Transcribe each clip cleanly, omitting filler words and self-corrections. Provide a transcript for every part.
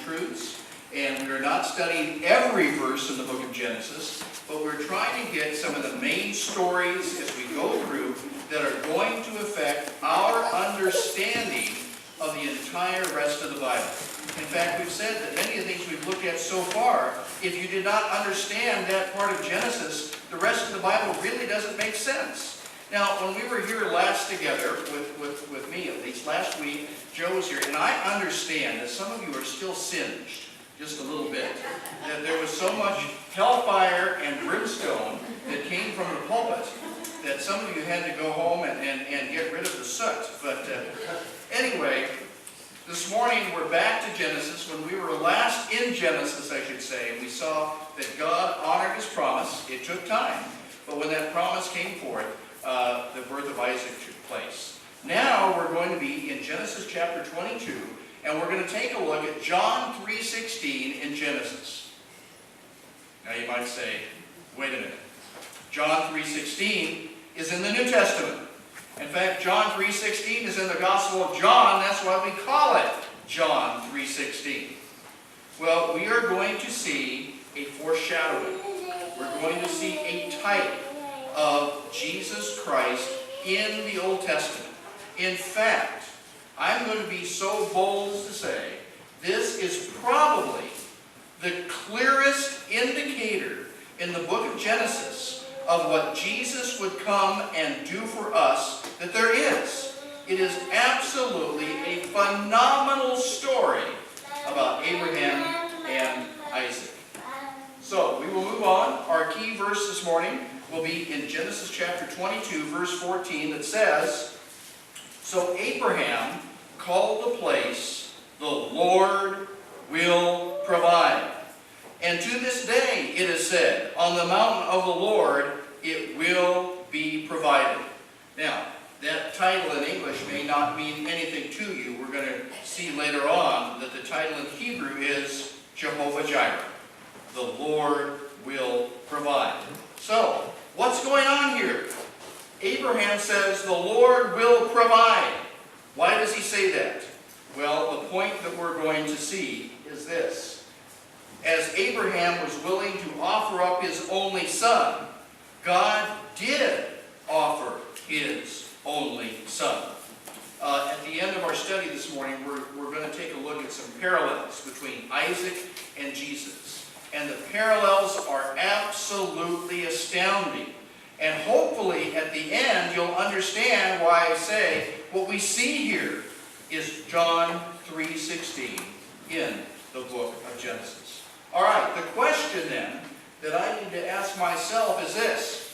truths. And we're not studying every verse in the book of Genesis, but we're trying to get some of the main stories as we go through that are going to affect our understanding of the entire rest of the Bible. In fact, we've said that many of the things we've looked at so far, if you did not understand that part of Genesis, the rest of the Bible really doesn't make sense. Now, when we were here last together, with me at least, last week, Joe was here, and I understand that some of you are still singed, just a little bit. That there was so much hellfire and brimstone that came from the pulpit that some of you had to go home and get rid of the soot. But anyway, this morning we're back to Genesis. When we were last in Genesis, I should say, and we saw that God honored his promise. It took time, but when that promise came forth, the birth of Isaac took place. Now we're going to be in Genesis chapter 22, and we're going to take a look at John 3:16 in Genesis. Now you might say, wait a minute. John 3:16 is in the New Testament. In fact, John 3:16 is in the Gospel of John. That's why we call it John 3:16. Well, we are going to see a foreshadowing. We're going to see a type of Jesus Christ in the Old Testament. In fact, I'm going to be so bold as to say, this is probably the clearest indicator in the book of Genesis of what Jesus would come and do for us that there is. It is absolutely a phenomenal story about Abraham and Isaac. So, we will move on. Our key verse this morning will be in Genesis chapter 22, verse 14, that says, "So Abraham called the place, the Lord will provide. And to this day it is said, on the mountain of the Lord it will be provided." Now, that title in English may not mean anything to you. We're going to see later on that the title in Hebrew is Jehovah Jireh. The Lord will provide. So, what's going on here? Abraham says the Lord will provide. Why does he say that? Well, the point that we're going to see is this. As Abraham was willing to offer up his only son, God did offer his only son. At the end of our study this morning, we're going to take a look at some parallels between Isaac and Jesus. And the parallels are absolutely astounding. And hopefully, at the end, you'll understand why I say what we see here is John 3:16 in the book of Genesis. All right, the question then that I need to ask myself is this.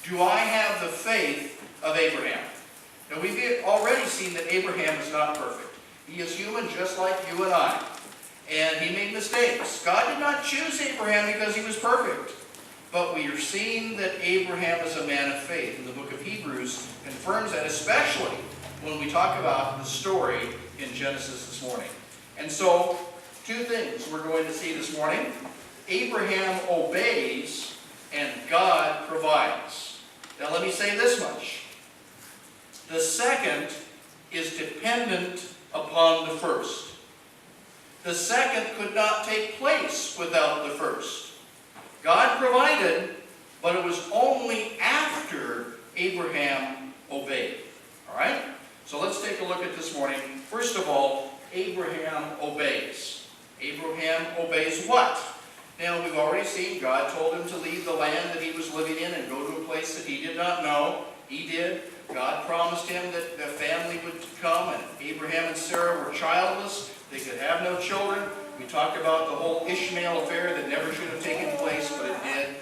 Do I have the faith of Abraham? Now, we've already seen that Abraham is not perfect. He is human just like you and I. And he made mistakes. God did not choose Abraham because he was perfect. But we are seeing that Abraham is a man of faith. And the book of Hebrews confirms that, especially when we talk about the story in Genesis this morning. And so, two things we're going to see this morning. Abraham obeys and God provides. Now let me say this much. The second is dependent upon the first. The second could not take place without the first. God provided, but it was only after Abraham obeyed. All right? So let's take a look at this morning. First of all, Abraham obeys. Abraham obeys what? Now, we've already seen God told him to leave the land that he was living in and go to a place that he did not know. He did. God promised him that the family would come, and Abraham and Sarah were childless. They could have no children. We talked about the whole Ishmael affair that never should have taken place, but it did.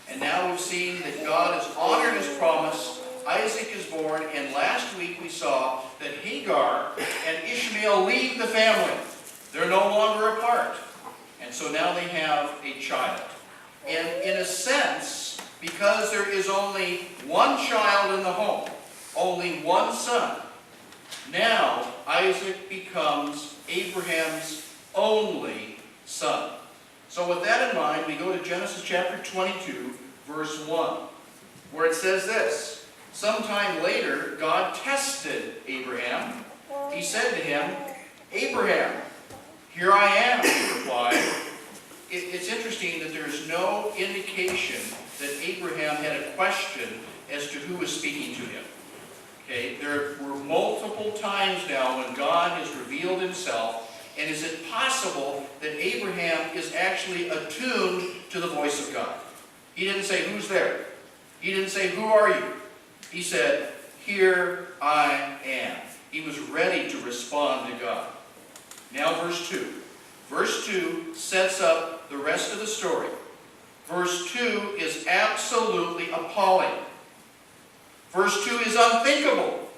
And now we've seen that God has honored his promise. Isaac is born, and last week we saw that Hagar and Ishmael leave the family. They're no longer apart. And so now they have a child. And in a sense, because there is only one child in the home, only one son, now Isaac becomes Abraham's only son. So with that in mind, we go to Genesis chapter 22, verse 1, where it says this. Sometime later, God tested Abraham. He said to him, "Abraham." "Here I am," it's interesting that there is no indication that Abraham had a question as to who was speaking to him. Okay, there were multiple times now when God has revealed himself, and is it possible that Abraham is actually attuned to the voice of God? He didn't say, "Who's there?" He didn't say, "Who are you?" He said, "Here I am." He was ready to respond to God. Now verse 2. Verse 2 sets up the rest of the story. Verse 2 is absolutely appalling. Verse 2 is unthinkable.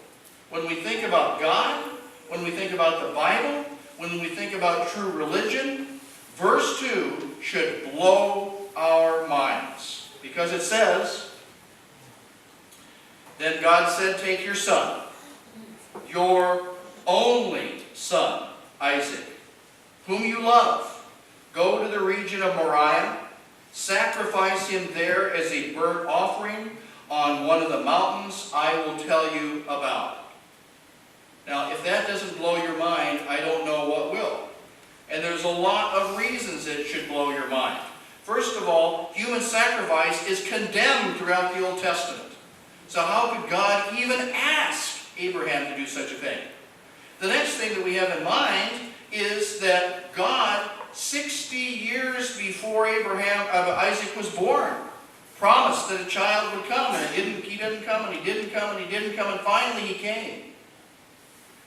When we think about God, when we think about the Bible, when we think about true religion, verse 2 should blow our minds. Because it says, "Then God said, 'Take your son, your only son, Isaac, whom you love, go to the region of Moriah, sacrifice him there as a burnt offering on one of the mountains I will tell you about.'" Now, if that doesn't blow your mind, I don't know what will. And there's a lot of reasons it should blow your mind. First of all, human sacrifice is condemned throughout the Old Testament. So how could God even ask Abraham to do such a thing? The next thing that we have in mind is that God, 60 years before Isaac was born, promised that a child would come, and he didn't come, and he didn't come, and he didn't come, and finally he came.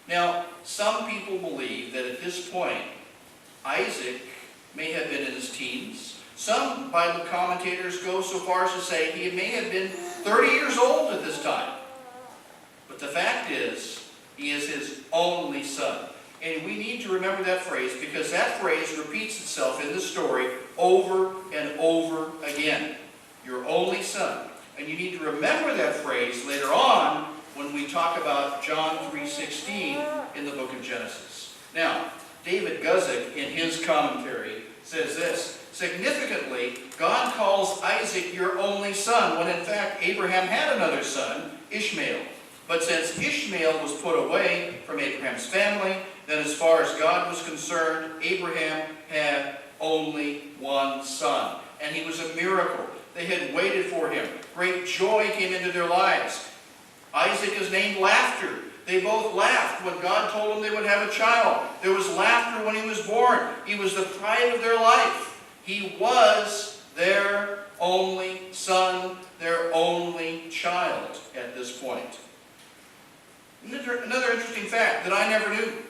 Now, some people believe that at this point, Isaac may have been in his teens. Some Bible commentators go so far as to say he may have been 30 years old at this time. But the fact is, he is his only son. And we need to remember that phrase, because that phrase repeats itself in the story over and over again. Your only son. And you need to remember that phrase later on when we talk about John 3:16 in the book of Genesis. Now, David Guzik, in his commentary, says this: "Significantly, God calls Isaac your only son, when in fact Abraham had another son, Ishmael. But since Ishmael was put away from Abraham's family, then as far as God was concerned, Abraham had only one son. And he was a miracle. They had waited for him. Great joy came into their lives. Isaac is named Laughter. They both laughed when God told them they would have a child. There was laughter when he was born. He was the pride of their life. He was their only son, their only child at this point." Another interesting fact that I never knew.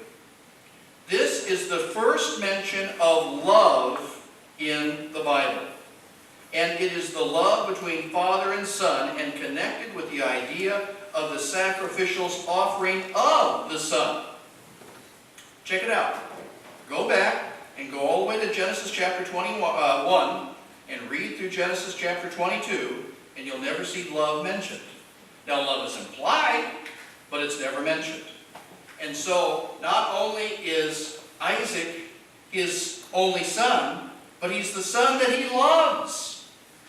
This is the first mention of love in the Bible. And it is the love between father and son, and connected with the idea of the sacrificial offering of the son. Check it out. Go back and go all the way to Genesis chapter 21 and read through Genesis chapter 22, and you'll never see love mentioned. Now, love is implied, but it's never mentioned. And so, not only is Isaac his only son, but he's the son that he loves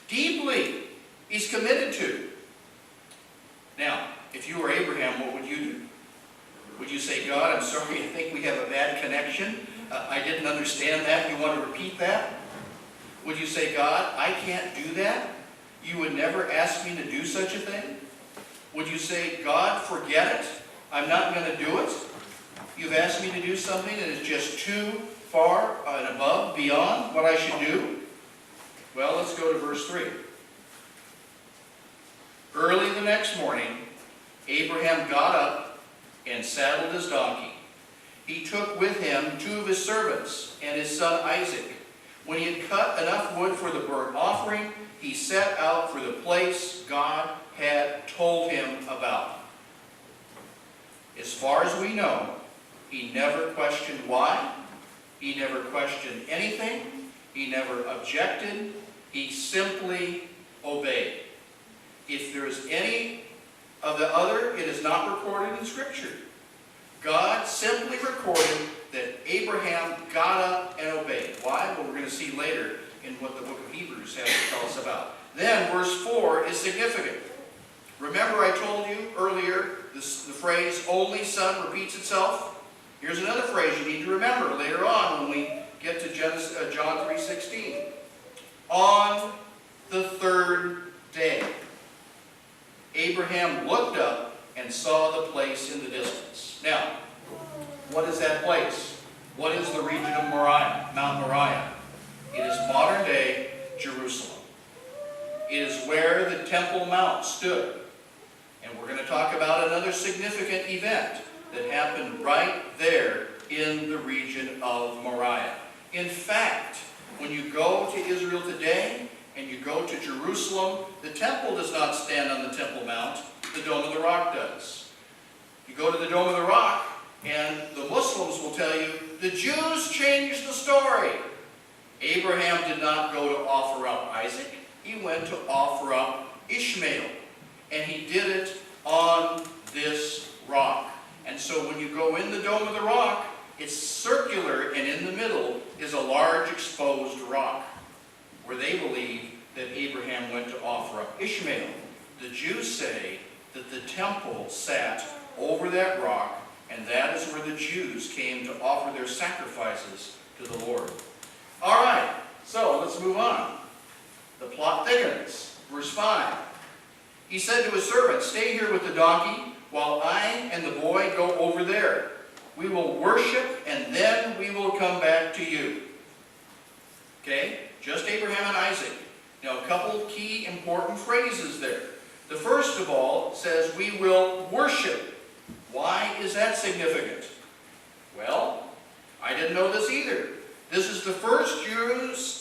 deeply. He's committed to. Now, if you were Abraham, what would you do? Would you say, "God, I'm sorry, I think we have a bad connection. I didn't understand that. You want to repeat that?" Would you say, "God, I can't do that. You would never ask me to do such a thing"? Would you say, "God, forget it. I'm not going to do it. You've asked me to do something that is just too far and above, beyond what I should do"? Well, let's go to verse 3. "Early the next morning, Abraham got up and saddled his donkey. He took with him 2 of his servants and his son Isaac. When he had cut enough wood for the burnt offering, he set out for the place God had told him about." As far as we know, he never questioned why. He never questioned anything. He never objected. He simply obeyed. If there is any of the other, it is not recorded in Scripture. God simply recorded that Abraham got up and obeyed. Why? Well, we're going to see later in what the book of Hebrews has to tell us about. Then verse 4 is significant. Remember I told you earlier, the phrase "only son" repeats itself? Here's another phrase you need to remember later on when we get to John 3:16. on the third day. Abraham looked up and saw the place in the distance. Now, what is that place? What is the region of Moriah, Mount Moriah? It is modern-day Jerusalem. It is where the Temple Mount stood. And we're going to talk about another significant event that happened right there in the region of Moriah. In fact, when you go to Israel today and you go to Jerusalem, the temple does not stand on the Temple Mount. The Dome of the Rock does. You go to the Dome of the Rock, and the Muslims will tell you, the Jews changed the story. Abraham did not go to offer up Isaac. He went to offer up Ishmael. And he did it on this rock. And so when you go in the Dome of the Rock, it's circular, and in the middle is a large exposed rock where they believe that Abraham went to offer up Ishmael. The Jews say that the temple sat over that rock, and that is where the Jews came to offer their sacrifices to the Lord. All right, so let's move on. The plot thickens. Verse 5. He said to his servant, "Stay here with the donkey, while I and the boy go over there. We will worship, and then we will come back to you." Okay? Just Abraham and Isaac. Now, a couple key important phrases there. The first of all says, we will worship. Why is that significant? Well, I didn't know this either. This is the first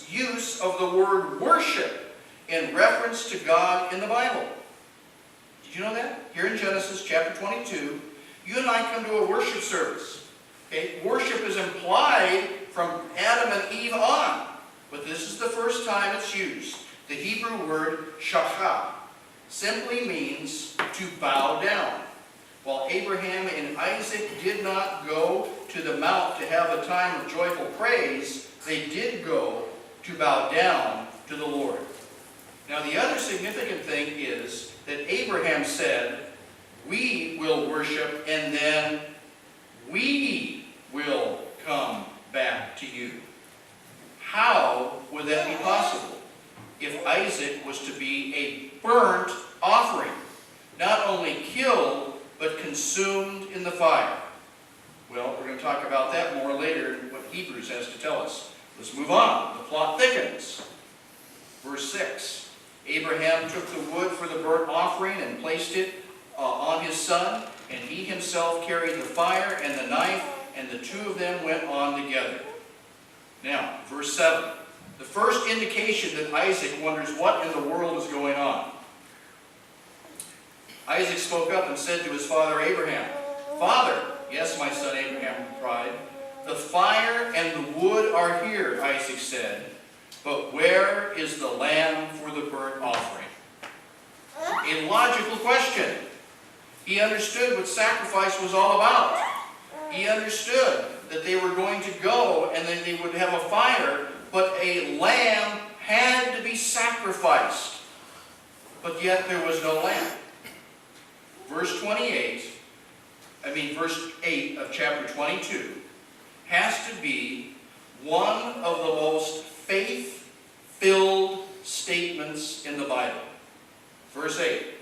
use of the word worship in reference to God in the Bible. Did you know that? Here in Genesis chapter 22, you and I come to a worship service. Okay? Worship is implied from Adam and Eve on, but this is the first time it's used. The Hebrew word shachah simply means to bow down. While Abraham and Isaac did not go to the mount to have a time of joyful praise, they did go to bow down to the Lord. Now, the other significant thing is that Abraham said, we will worship, and then we will come back to you. How would that be possible if Isaac was to be a burnt offering, not only killed, but consumed in the fire? Well, we're going to talk about that more later in what Hebrews has to tell us. Let's move on. The plot thickens. Verse 6. Abraham took the wood for the burnt offering and placed it on his son, and he himself carried the fire and the knife, and the two of them went on together. Now, verse 7. The first indication that Isaac wonders what in the world is going on. Isaac spoke up and said to his father Abraham, "Father." "Yes, my son," Abraham replied. "The fire and the wood are here," Isaac said, "but where is the lamb for the burnt offering?" A logical question. He understood what sacrifice was all about. He understood that they were going to go and then they would have a fire, but a lamb had to be sacrificed. But yet there was no lamb. Verse 8 of chapter 22 has to be one of the most faith-filled statements in the Bible. Verse 8.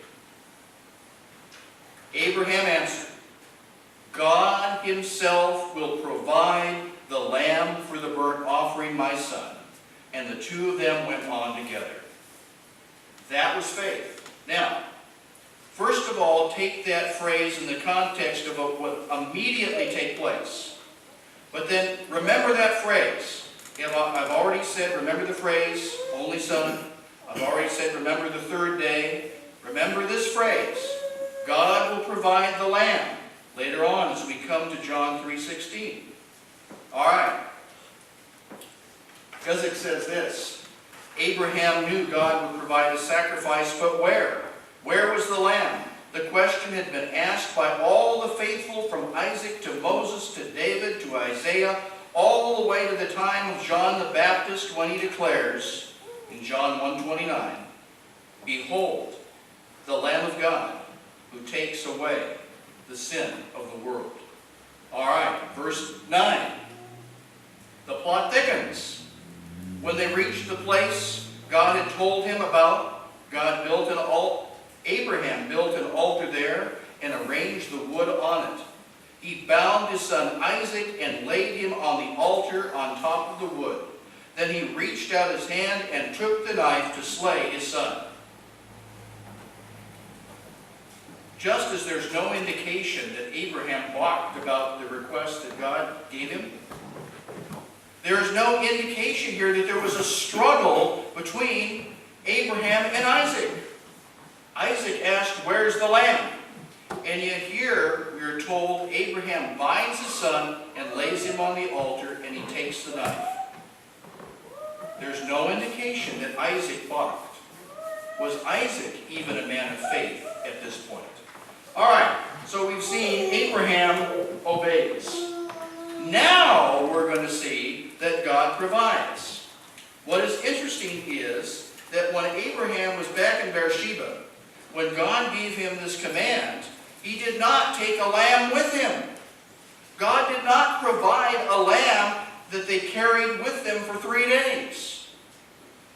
Abraham answered, "God himself will provide the lamb for the burnt offering, my son." And the two of them went on together. That was faith. Now, first of all, take that phrase in the context of what immediately take place. But then remember that phrase. I've already said, remember the phrase, only son. I've already said, remember the third day. Remember this phrase, God will provide the lamb, later on as we come to John 3:16. All right. Guzik says this, Abraham knew God would provide a sacrifice, but where? Where was the lamb? The question had been asked by all the faithful from Isaac to Moses to David to Isaiah, all the way to the time of John the Baptist when he declares in John 1:29, "Behold, the Lamb of God who takes away the sin of the world." All right, verse 9. The plot thickens. When they reached the place God had told him about. Abraham built an altar there and arranged the wood on it. He bound his son Isaac and laid him on the altar on top of the wood. Then he reached out his hand and took the knife to slay his son. Just as there's no indication that Abraham balked about the request that God gave him, there is no indication here that there was a struggle between Abraham and Isaac. Isaac asked, "Where's the lamb?" And yet here we are told Abraham binds his son and lays him on the altar, and he takes the knife. There's no indication that Isaac balked. Was Isaac even a man of faith at this point? All right, so we've seen Abraham obeys. Now we're going to see that God provides. What is interesting is that when Abraham was back in Beersheba, when God gave him this command, he did not take a lamb with him. God did not provide a lamb that they carried with them for 3 days.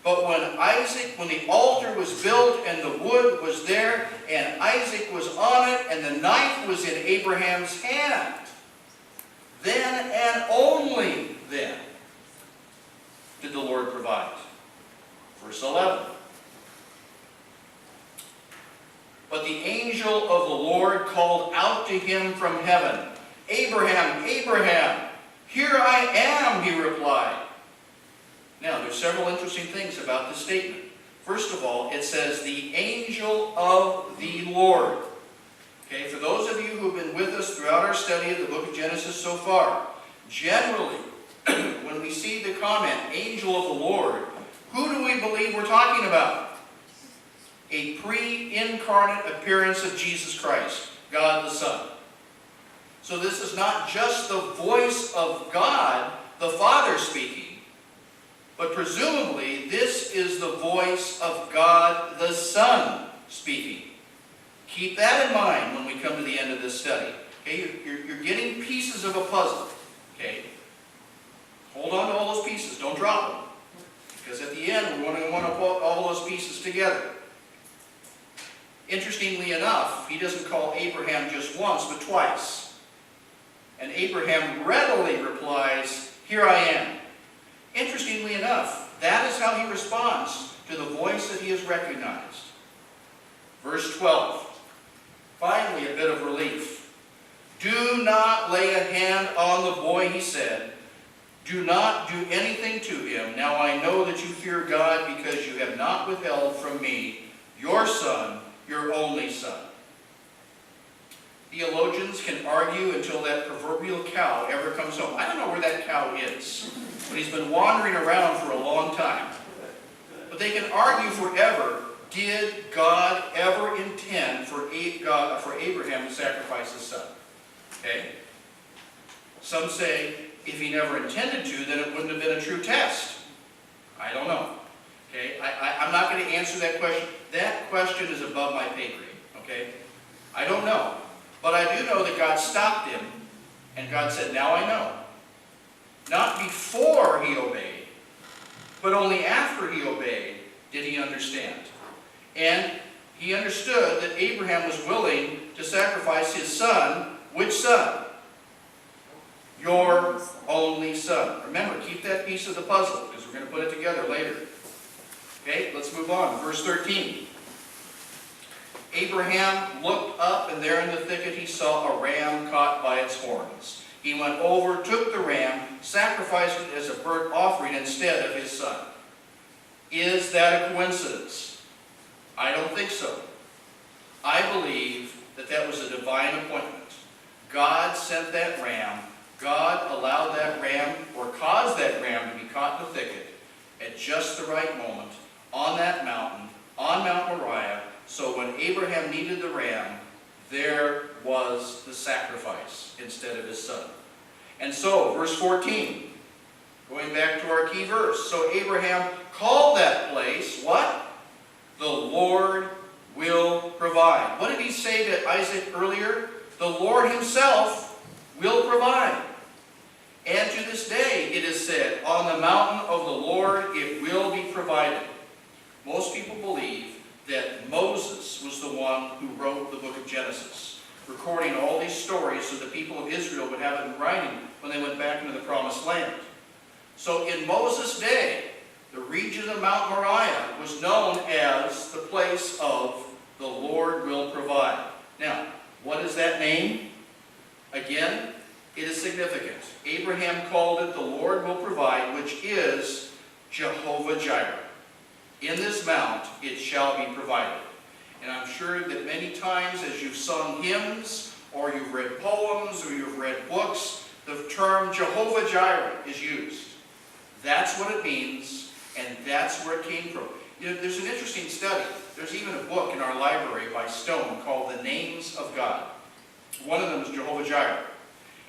But when the altar was built and the wood was there and Isaac was on it and the knife was in Abraham's hand, then and only then did the Lord provide. Verse 11. But the angel of the Lord called out to him from heaven, "Abraham, Abraham, here I am," he replied. Now, there's several interesting things about this statement. First of all, it says, the angel of the Lord. Okay, for those of you who have been with us throughout our study of the book of Genesis so far, generally, when we see the comment, angel of the Lord, who do we believe we're talking about? A pre-incarnate appearance of Jesus Christ, God the Son. So this is not just the voice of God, the Father speaking, but presumably this is the voice of God the Son speaking. Keep that in mind when we come to the end of this study. Okay, you're getting pieces of a puzzle. Okay, hold on to all those pieces. Don't drop them, because at the end we're going to want to put all those pieces together. Interestingly enough, he doesn't call Abraham just once, but twice. And Abraham readily replies, "Here I am." Interestingly enough, that is how he responds to the voice that he has recognized. Verse 12. Finally, a bit of relief. "Do not lay a hand on the boy," he said. "Do not do anything to him. Now I know that you fear God, because you have not withheld from me your son, your only son." Theologians can argue until that proverbial cow ever comes home. I don't know where that cow is, but he's been wandering around for a long time. But they can argue forever, did God ever intend for Abraham to sacrifice his son? Okay? Some say, if he never intended to, then it wouldn't have been a true test. I don't know. Okay? I'm not going to answer that question. That question is above my pay grade. Okay? I don't know. But I do know that God stopped him, and God said, "Now I know." Not before he obeyed, but only after he obeyed did he understand. And he understood that Abraham was willing to sacrifice his son. Which son? Your only son. Remember, keep that piece of the puzzle, because we're going to put it together later. Okay, let's move on. Verse 13. Abraham looked up, and there in the thicket he saw a ram caught by its horns. He went over, took the ram, sacrificed it as a burnt offering instead of his son. Is that a coincidence? I don't think so. I believe that that was a divine appointment. God sent that ram. God allowed that ram, or caused that ram to be caught in the thicket at just the right moment, on that mountain, on Mount Moriah, so when Abraham needed the ram, there was the sacrifice instead of his son. And so, verse 14, going back to our key verse. So Abraham called that place, what? The Lord will provide. What did he say to Isaac earlier? The Lord himself will provide. And to this day it is said, on the mountain of the Lord it will be provided. most people believe that Moses was the one who wrote the book of Genesis, recording all these stories so the people of Israel would have it in writing when they went back into the promised land. So in Moses' day, the region of Mount Moriah was known as the place of the Lord will provide. Now, what is that name? Again, it is significant. Abraham called it the Lord will provide, which is Jehovah Jireh. In this mount it shall be provided. And I'm sure that many times as you've sung hymns, or you've read poems, or you've read books, the term Jehovah Jireh is used. That's what it means, and that's where it came from. You know, there's an interesting study. There's even a book in our library by Stone called The Names of God. One of them is Jehovah Jireh.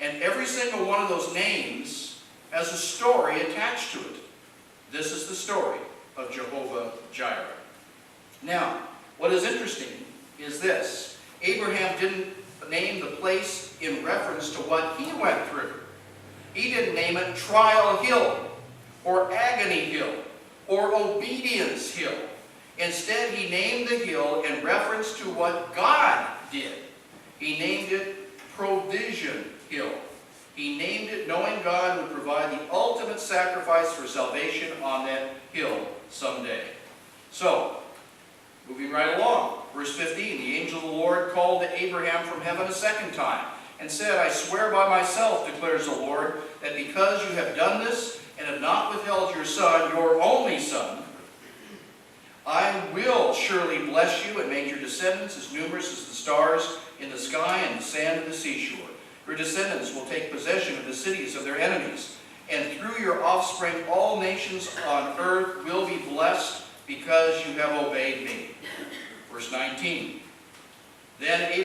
And every single one of those names has a story attached to it. This is the story of Jehovah Jireh. Now, what is interesting is this. Abraham didn't name the place in reference to what he went through. He didn't name it Trial Hill, or Agony Hill, or Obedience Hill. Instead, he named the hill in reference to what God did. He named it Provision Hill. He named it knowing God would provide the ultimate sacrifice for salvation on that hill someday. So, moving right along, verse 15, the angel of the Lord called to Abraham from heaven a second time and said, I swear by myself, declares the Lord, that because you have done this and have not withheld your son, your only son, I will surely bless you and make your descendants as numerous as the stars in the sky and the sand of the seashore. Your descendants will take possession of the cities of their enemies, and through your offspring all nations on earth will be blessed because you have obeyed me. Verse 19. Then